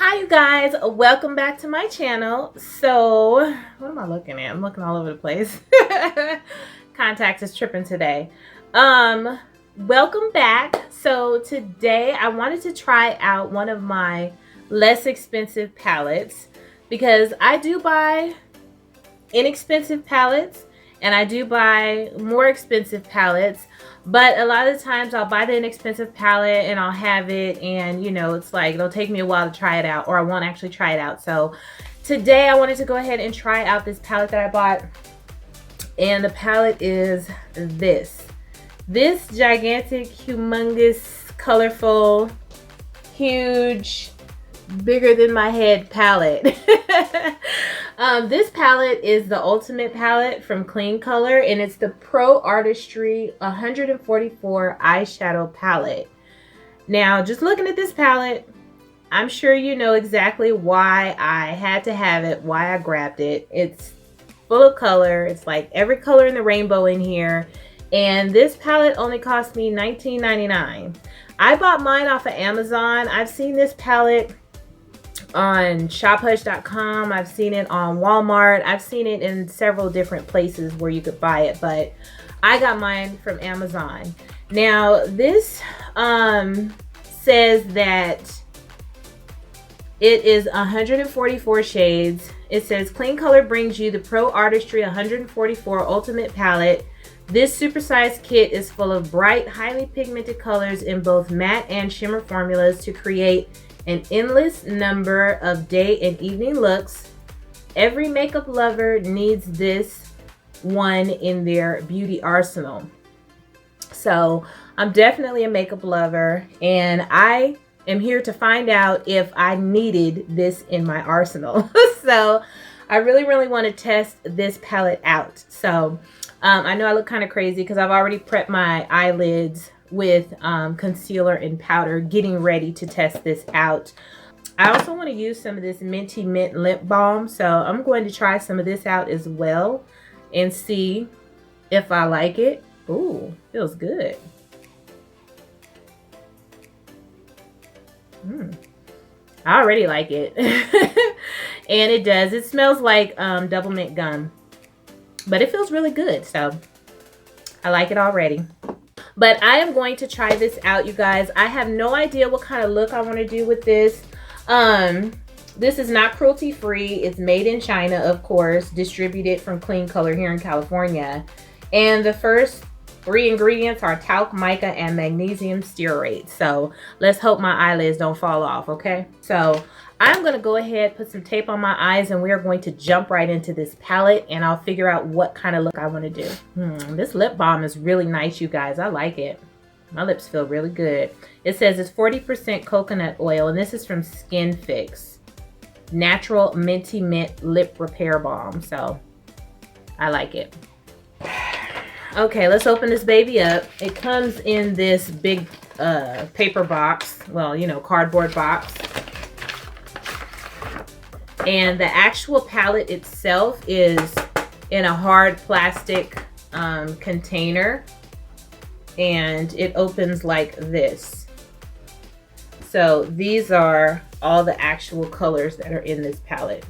Hi you guys, welcome back to my channel. So what am I looking at? I'm looking all over the place. Contacts is tripping today. Welcome back. So today I wanted to try out one of my less expensive palettes because I do buy inexpensive palettes and I do buy more expensive palettes, but a lot of the times I'll buy the inexpensive palette and I'll have it, and you know, it's like it'll take me a while to try it out, or I won't actually try it out. So today I wanted to go ahead and try out this palette that I bought, and the palette is this gigantic, humongous, colorful, huge, bigger than my head palette. This palette is the Ultimate palette from Kleancolor, and it's the Pro Artistry 144 eyeshadow palette. Now, just looking at this palette, I'm sure you know exactly why I had to have it, why I grabbed it. It's full of color. It's like every color in the rainbow in here. And this palette only cost me $19.99. I bought mine off of Amazon. I've seen this palette on shophush.com. I've seen it on Walmart. I've seen it in several different places where you could buy it, but I got mine from Amazon. Now this says that it is 144 shades. It says Kleancolor brings you the Pro Artistry 144 Ultimate Palette. This supersized kit is full of bright, highly pigmented colors in both matte and shimmer formulas to create an endless number of day and evening looks. Every makeup lover needs this one in their beauty arsenal. So I'm definitely a makeup lover, and I am here to find out if I needed this in my arsenal. So I really want to test this palette out. So I know I look kind of crazy because I've already prepped my eyelids with concealer and powder, getting ready to test this out. I also want to use some of this Minty Mint lip balm, so I'm going to try some of this out as well and see if I like it. Ooh, feels good. I already like it. And it does. It smells like double mint gum, but it feels really good, so I like it already. But I am going to try this out, you guys. I have no idea what kind of look I want to do with this. This is not cruelty free. It's made in China, of course, distributed from Kleancolor here in California. And the first 3 ingredients are talc, mica, and magnesium stearate. So let's hope my eyelids don't fall off, okay? So I'm going to go ahead, put some tape on my eyes, and we are going to jump right into this palette, and I'll figure out what kind of look I want to do. This lip balm is really nice, you guys. I like it. My lips feel really good. It says it's 40% coconut oil, and this is from Skin Fix. Natural Minty Mint Lip Repair Balm. So I like it. Okay, let's open this baby up. It comes in this big paper box. Well, you know, cardboard box. And the actual palette itself is in a hard plastic container, and it opens like this. So these are all the actual colors that are in this palette.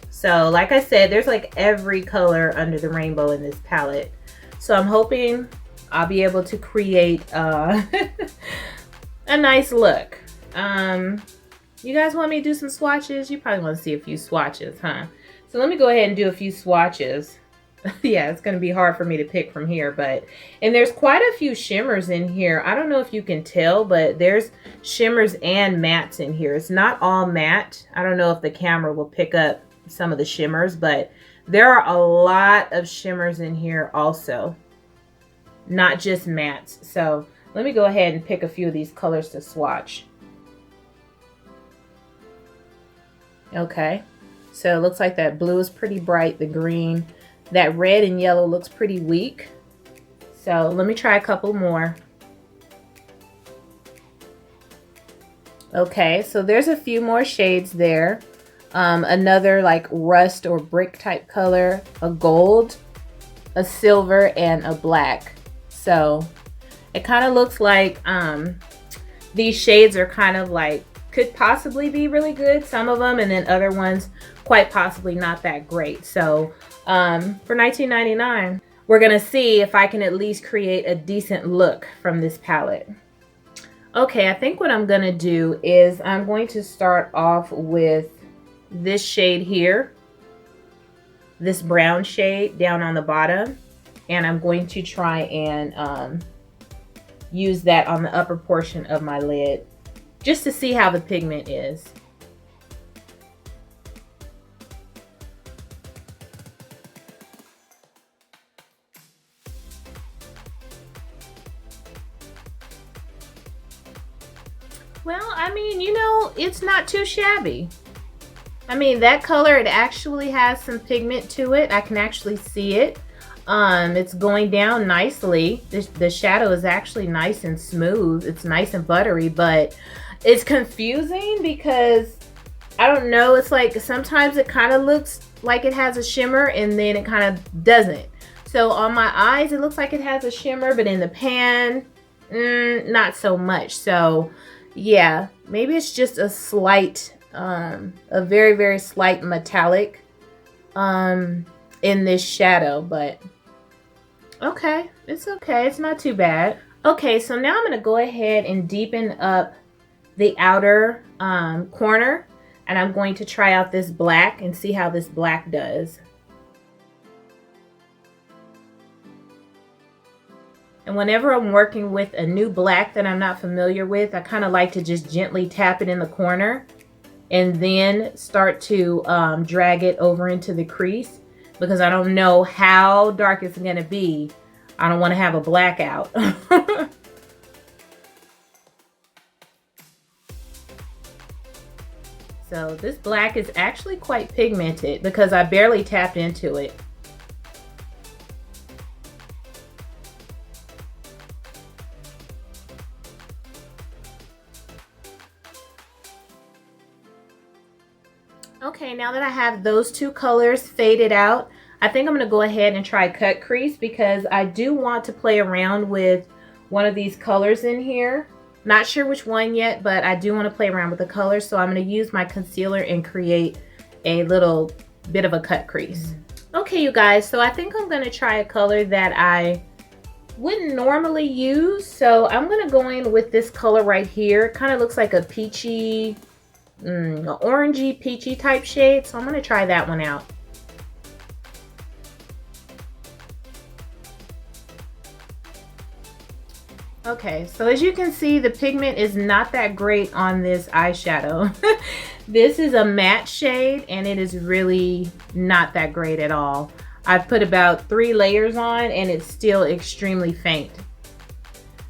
So like I said, there's like every color under the rainbow in this palette. So I'm hoping I'll be able to create a nice look. You guys want me to do some swatches? You probably want to see a few swatches, huh? So let me go ahead and do a few swatches. Yeah, it's going to be hard for me to pick from here, and there's quite a few shimmers in here. I don't know if you can tell, but there's shimmers and mattes in here. It's not all matte. I don't know if the camera will pick up some of the shimmers, but there are a lot of shimmers in here also, not just mattes. So let me go ahead and pick a few of these colors to swatch. Okay, so it looks like that blue is pretty bright, the green, that red and yellow looks pretty weak. So let me try a couple more. Okay, so there's a few more shades there. Another like rust or brick type color, a gold, a silver, and a black. So it kind of looks like these shades are kind of like could possibly be really good, some of them, and then other ones quite possibly not that great. So for $19.99, we're gonna see if I can at least create a decent look from this palette. Okay, I think what I'm gonna do is I'm going to start off with this shade here, this brown shade down on the bottom, and I'm going to try and use that on the upper portion of my lid just to see how the pigment is. Well, I mean, you know, it's not too shabby. I mean, that color, it actually has some pigment to it. I can actually see it. It's going down nicely. The shadow is actually nice and smooth. It's nice and buttery, but it's confusing because I don't know. It's like sometimes it kind of looks like it has a shimmer and then it kind of doesn't. So on my eyes, it looks like it has a shimmer, but in the pan, not so much. So yeah, maybe it's just a slight, a very, very slight metallic in this shadow, but okay, it's okay. It's not too bad. Okay, so now I'm going to go ahead and deepen up the outer corner, and I'm going to try out this black and see how this black does. And whenever I'm working with a new black that I'm not familiar with, I kind of like to just gently tap it in the corner and then start to drag it over into the crease, because I don't know how dark it's going to be. I don't want to have a blackout. So this black is actually quite pigmented because I barely tapped into it. Okay, now that I have those two colors faded out, I think I'm going to go ahead and try cut crease, because I do want to play around with one of these colors in here. Not sure which one yet, but I do want to play around with the colors. So I'm going to use my concealer and create a little bit of a cut crease. Okay, you guys, so I think I'm going to try a color that I wouldn't normally use. So I'm going to go in with this color right here. It kind of looks like a peachy, orangey, peachy type shade. So I'm going to try that one out. Okay, so as you can see, the pigment is not that great on this eyeshadow. This is a matte shade and it is really not that great at all. I've put about 3 layers on and it's still extremely faint.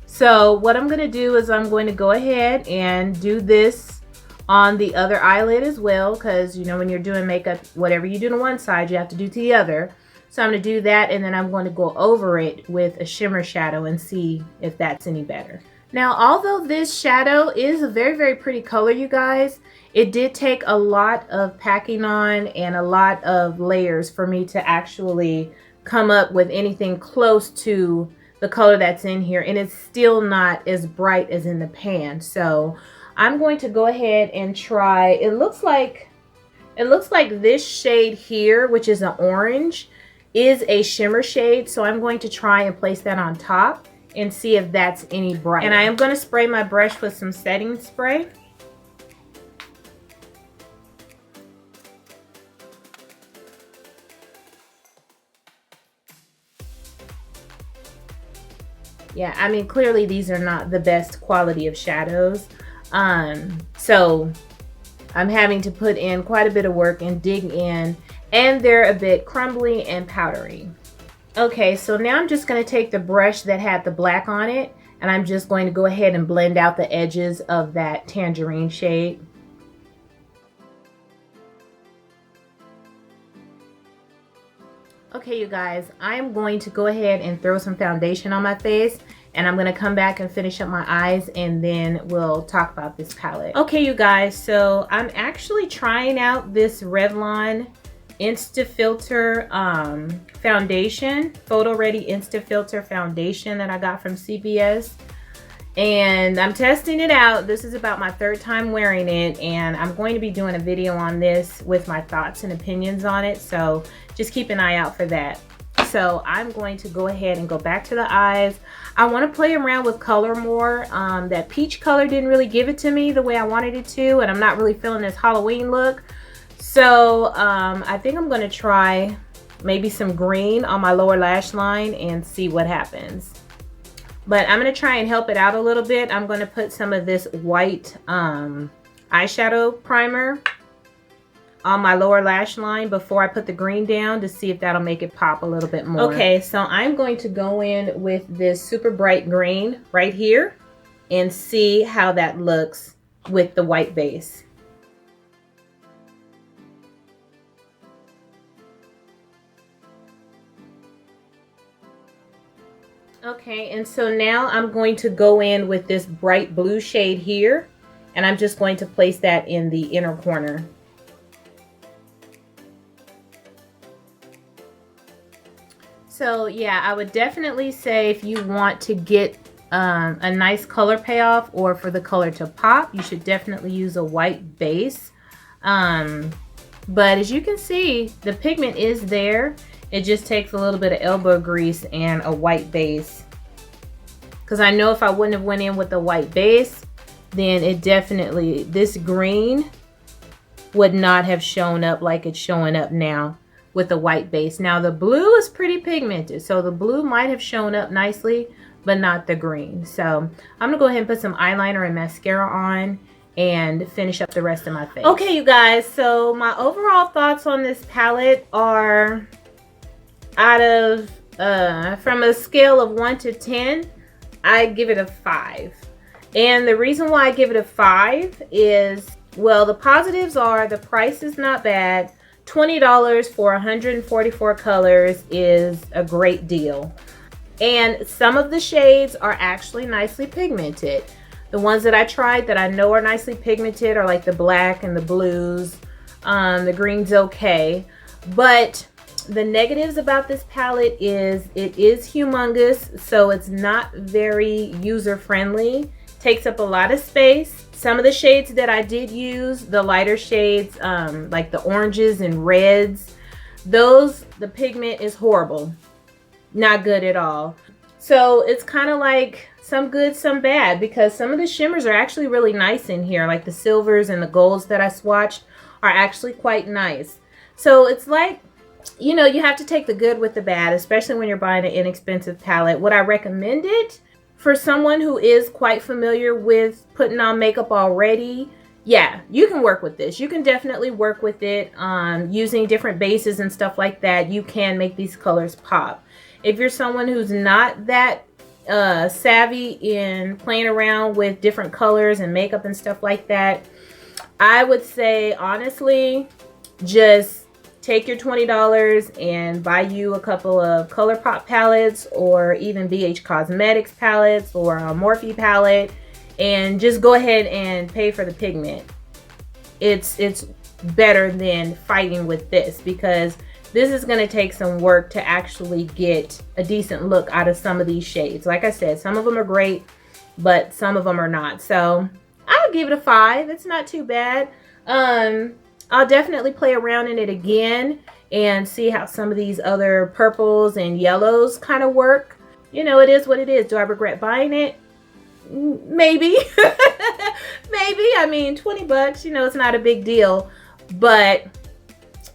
So what I'm going to do is I'm going to go ahead and do this on the other eyelid as well, because you know when you're doing makeup, whatever you do to one side, you have to do to the other. So I'm going to do that, and then I'm going to go over it with a shimmer shadow and see if that's any better. Now, although this shadow is a very, very pretty color, you guys, it did take a lot of packing on and a lot of layers for me to actually come up with anything close to the color that's in here, and it's still not as bright as in the pan. So I'm going to go ahead and try, it looks like this shade here, which is an orange, is a shimmer shade. So I'm going to try and place that on top and see if that's any brighter. And I am going to spray my brush with some setting spray. Yeah, I mean, clearly these are not the best quality of shadows. So I'm having to put in quite a bit of work and dig in, and they're a bit crumbly and powdery. Okay, so now I'm just going to take the brush that had the black on it, and I'm just going to go ahead and blend out the edges of that tangerine shade. Okay, you guys, I'm going to go ahead and throw some foundation on my face, and I'm going to come back and finish up my eyes, and then we'll talk about this palette. Okay, you guys, so I'm actually trying out this Revlon Insta Filter foundation, Photo Ready Insta Filter foundation that I got from CVS. and I'm testing it out. This is about my 3rd time wearing it, and I'm going to be doing a video on this with my thoughts and opinions on it, so just keep an eye out for that. So I'm going to go ahead and go back to the eyes. I want to play around with color more. That peach color didn't really give it to me the way I wanted it to, and I'm not really feeling this Halloween look. So I think I'm going to try maybe some green on my lower lash line and see what happens. But I'm going to try and help it out a little bit. I'm going to put some of this white eyeshadow primer on my lower lash line before I put the green down to see if that'll make it pop a little bit more. Okay, so I'm going to go in with this super bright green right here and see how that looks with the white base. Okay, and so now I'm going to go in with this bright blue shade here, and I'm just going to place that in the inner corner. So yeah, I would definitely say if you want to get a nice color payoff or for the color to pop, you should definitely use a white base. But as you can see, the pigment is there. It just takes a little bit of elbow grease and a white base. Because I know if I wouldn't have went in with the white base, then it definitely, this green would not have shown up like it's showing up now with the white base. Now the blue is pretty pigmented, so the blue might have shown up nicely, but not the green. So I'm gonna go ahead and put some eyeliner and mascara on and finish up the rest of my face. Okay, you guys, so my overall thoughts on this palette are, out of from a scale of 1 to 10, I give it a 5. And the reason why I give it a 5 is, well, the positives are the price is not bad. $20 for 144 colors is a great deal. And some of the shades are actually nicely pigmented. The ones that I tried that I know are nicely pigmented are like the black and the blues. The green's okay. But the negatives about this palette is it is humongous, so it's not very user-friendly. Takes up a lot of space. Some of the shades that I did use, the lighter shades, like the oranges and reds, those, the pigment is horrible. Not good at all. So it's kind of like some good, some bad, because some of the shimmers are actually really nice in here. Like the silvers and the golds that I swatched are actually quite nice. So it's like, you know, you have to take the good with the bad, especially when you're buying an inexpensive palette. Would I recommend it for someone who is quite familiar with putting on makeup already? Yeah, you can work with this. You can definitely work with it using different bases and stuff like that. You can make these colors pop. If you're someone who's not that savvy in playing around with different colors and makeup and stuff like that, I would say, honestly, just take your $20 and buy you a couple of ColourPop palettes, or even BH Cosmetics palettes, or a Morphe palette, and just go ahead and pay for the pigment. It's better than fighting with this, because this is going to take some work to actually get a decent look out of some of these shades. Like I said, some of them are great, but some of them are not. So I would give it a 5. It's not too bad. I'll definitely play around in it again and see how some of these other purples and yellows kind of work. You know, it is what it is. Do I regret buying it? Maybe. Maybe. I mean, 20 bucks, you know, it's not a big deal. But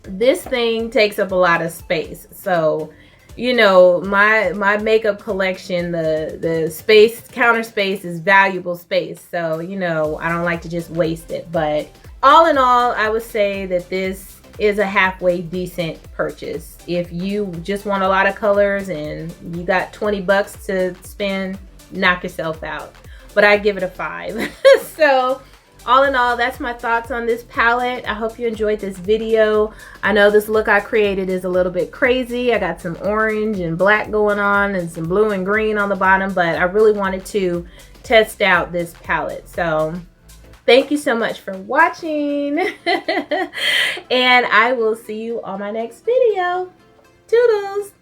this thing takes up a lot of space. So, you know, my makeup collection, the space, counter space is valuable space. So, you know, I don't like to just waste it. But all in all, I would say that this is a halfway decent purchase. If you just want a lot of colors and you got 20 bucks to spend, knock yourself out. But I give it a 5. So all in all, that's my thoughts on this palette. I hope you enjoyed this video. I know this look I created is a little bit crazy. I got some orange and black going on and some blue and green on the bottom, but I really wanted to test out this palette. So thank you so much for watching. And I will see you on my next video. Toodles!